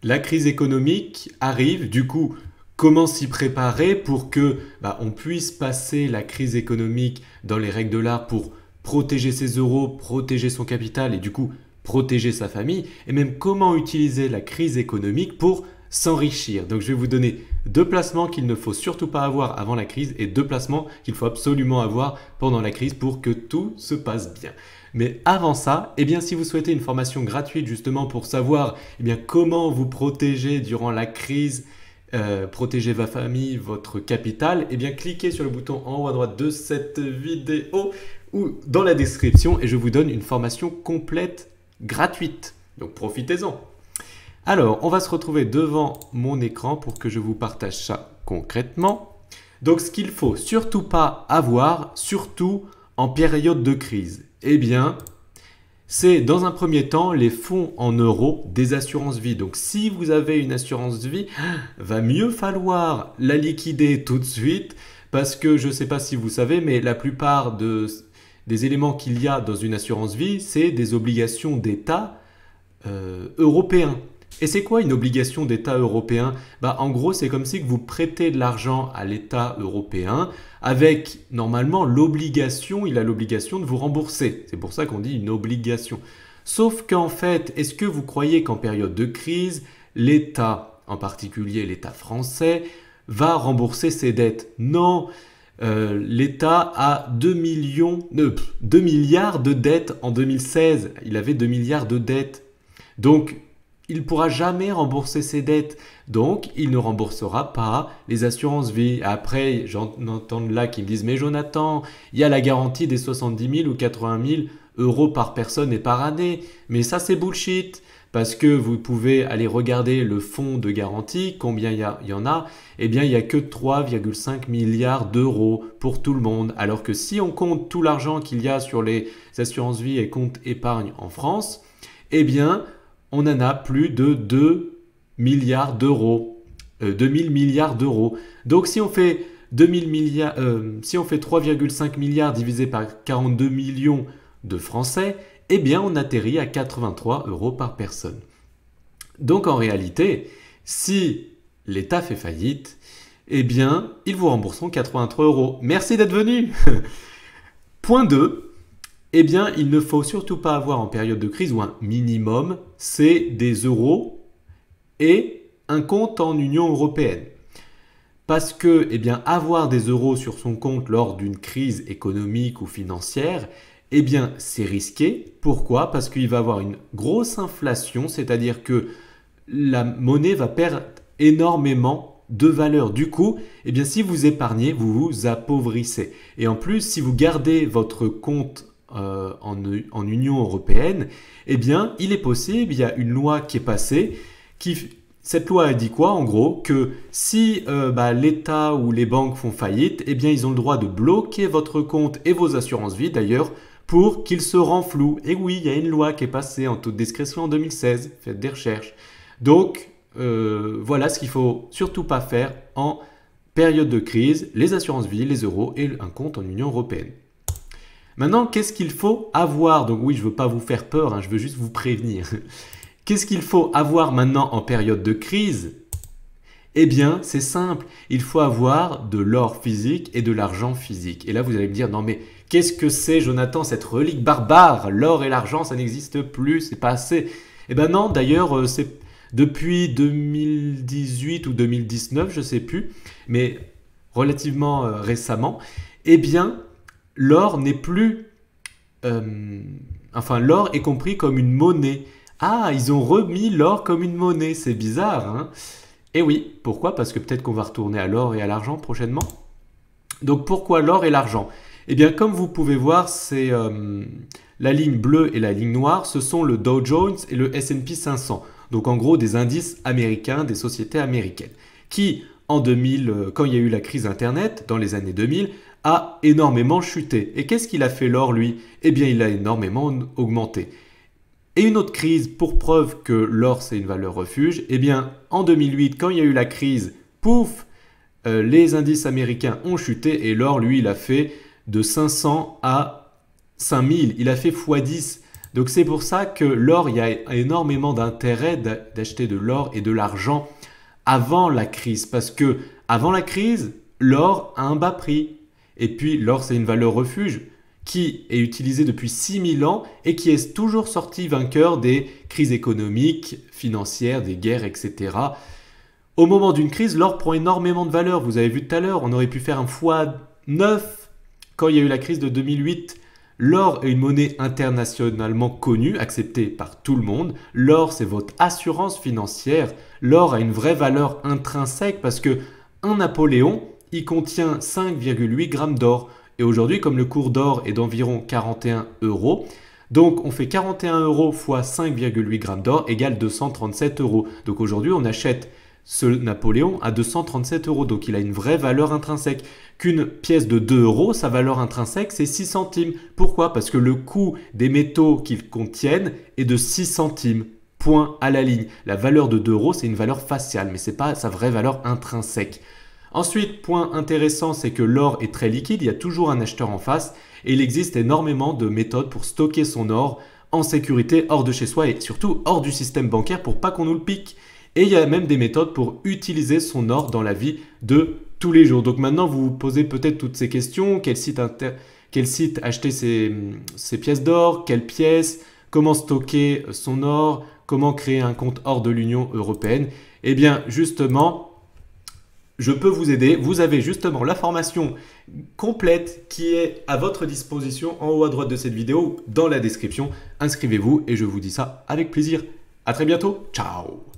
La crise économique arrive, du coup, comment s'y préparer pour que on puisse passer la crise économique dans les règles de l'art pour protéger ses euros, protéger son capital et du coup protéger sa famille, et même comment utiliser la crise économique pour s'enrichir. Donc je vais vous donner deux placements qu'il ne faut surtout pas avoir avant la crise et deux placements qu'il faut absolument avoir pendant la crise pour que tout se passe bien. Mais avant ça, si vous souhaitez une formation gratuite justement pour savoir comment vous protéger durant la crise, protéger votre famille, votre capital, cliquez sur le bouton en haut à droite de cette vidéo ou dans la description et je vous donne une formation complète gratuite. Donc profitez-en. Alors, on va se retrouver devant mon écran pour que je vous partage ça concrètement. Donc, ce qu'il faut surtout pas avoir, surtout en période de crise, c'est dans un premier temps les fonds en euros des assurances vie. Donc, si vous avez une assurance vie, va mieux falloir la liquider tout de suite parce que je ne sais pas si vous savez, mais la plupart des éléments qu'il y a dans une assurance vie, c'est des obligations d'État européens. Et c'est quoi une obligation d'État européen? En gros, c'est comme si vous prêtez de l'argent à l'État européen avec, normalement, il a l'obligation de vous rembourser. C'est pour ça qu'on dit une obligation. Sauf qu'en fait, est-ce que vous croyez qu'en période de crise, l'État, en particulier l'État français, va rembourser ses dettes? Non, l'État a 2 milliards de dettes en 2016. Il avait 2 milliards de dettes. Donc, il ne pourra jamais rembourser ses dettes. Donc, il ne remboursera pas les assurances vie. Après, j'en entends là qui me disent « Mais Jonathan, il y a la garantie des 70 000 ou 80 000 euros par personne et par année. » Mais ça, c'est bullshit. Parce que vous pouvez aller regarder le fonds de garantie, combien il y en a. Il n'y a que 3,5 milliards d'euros pour tout le monde. Alors que si on compte tout l'argent qu'il y a sur les assurances vie et comptes épargne en France, on en a plus de 2 milliards d'euros, 2000 milliards d'euros. Donc si on fait 3,5 milliards divisé par 42 millions de Français, on atterrit à 83 euros par personne. Donc en réalité, si l'État fait faillite, ils vous rembourseront 83 euros. Merci d'être venu. Point 2. Il ne faut surtout pas avoir en période de crise ou un minimum, c'est des euros et un compte en Union européenne. Parce que avoir des euros sur son compte lors d'une crise économique ou financière, c'est risqué. Pourquoi? Parce qu'il va y avoir une grosse inflation, c'est-à-dire que la monnaie va perdre énormément de valeur. Du coup, si vous épargnez, vous vous appauvrissez. Et en plus, si vous gardez votre compte en Union européenne, il est possible, il y a une loi qui est passée, cette loi a dit quoi en gros? Que si l'État ou les banques font faillite, ils ont le droit de bloquer votre compte et vos assurances vie d'ailleurs pour qu'ils se renflouent. Et oui, il y a une loi qui est passée en toute discrétion en 2016, faites des recherches. Donc voilà ce qu'il ne faut surtout pas faire en période de crise, les assurances vie, les euros et un compte en Union européenne. Maintenant, qu'est-ce qu'il faut avoir? Donc oui, je ne veux pas vous faire peur, je veux juste vous prévenir. Qu'est-ce qu'il faut avoir maintenant en période de crise? C'est simple, il faut avoir de l'or physique et de l'argent physique. Et là, vous allez me dire, non mais qu'est-ce que c'est Jonathan, cette relique barbare? L'or et l'argent, ça n'existe plus, c'est pas assez. Non, d'ailleurs, c'est depuis 2018 ou 2019, je ne sais plus, mais relativement récemment, l'or n'est plus... l'or est compris comme une monnaie. Ah, ils ont remis l'or comme une monnaie, c'est bizarre, hein? Et oui, pourquoi? Parce que peut-être qu'on va retourner à l'or et à l'argent prochainement. Donc pourquoi l'or et l'argent? Comme vous pouvez voir, c'est la ligne bleue et la ligne noire, ce sont le Dow Jones et le S&P 500. Donc en gros des indices américains, des sociétés américaines, qui en 2000, quand il y a eu la crise Internet, dans les années 2000, a énormément chuté. Et qu'est-ce qu'il a fait l'or, lui? Il a énormément augmenté. Et une autre crise, pour preuve que l'or, c'est une valeur refuge, en 2008, quand il y a eu la crise, pouf, les indices américains ont chuté et l'or, lui, il a fait de 500 à 5000. Il a fait x10. Donc c'est pour ça que l'or, il y a énormément d'intérêt d'acheter de l'or et de l'argent avant la crise. Parce que avant la crise, l'or a un bas prix. Et puis l'or, c'est une valeur refuge qui est utilisée depuis 6000 ans et qui est toujours sorti vainqueur des crises économiques, financières, des guerres, etc. Au moment d'une crise, l'or prend énormément de valeur. Vous avez vu tout à l'heure, on aurait pu faire un x9 quand il y a eu la crise de 2008. L'or est une monnaie internationalement connue, acceptée par tout le monde. L'or, c'est votre assurance financière. L'or a une vraie valeur intrinsèque parce que un Napoléon, il contient 5,8 grammes d'or. Et aujourd'hui, comme le cours d'or est d'environ 41 €, donc on fait 41 € fois 5,8 grammes d'or égale 237 €. Donc aujourd'hui, on achète ce Napoléon à 237 €. Donc il a une vraie valeur intrinsèque. Qu'une pièce de 2 €, sa valeur intrinsèque, c'est 6 centimes. Pourquoi? Parce que le coût des métaux qu'ils contiennent est de 6 centimes. Point à la ligne. La valeur de 2 €, c'est une valeur faciale, mais ce n'est pas sa vraie valeur intrinsèque. Ensuite, point intéressant, c'est que l'or est très liquide, il y a toujours un acheteur en face et il existe énormément de méthodes pour stocker son or en sécurité hors de chez soi et surtout hors du système bancaire pour pas qu'on nous le pique. Et il y a même des méthodes pour utiliser son or dans la vie de tous les jours. Donc maintenant, vous vous posez peut-être toutes ces questions. Quel site acheter ces pièces d'or? Quelles pièces? Comment stocker son or? Comment créer un compte hors de l'Union européenne? Eh bien, justement, je peux vous aider. Vous avez justement la formation complète qui est à votre disposition en haut à droite de cette vidéo, dans la description. Inscrivez-vous et je vous dis ça avec plaisir. À très bientôt. Ciao!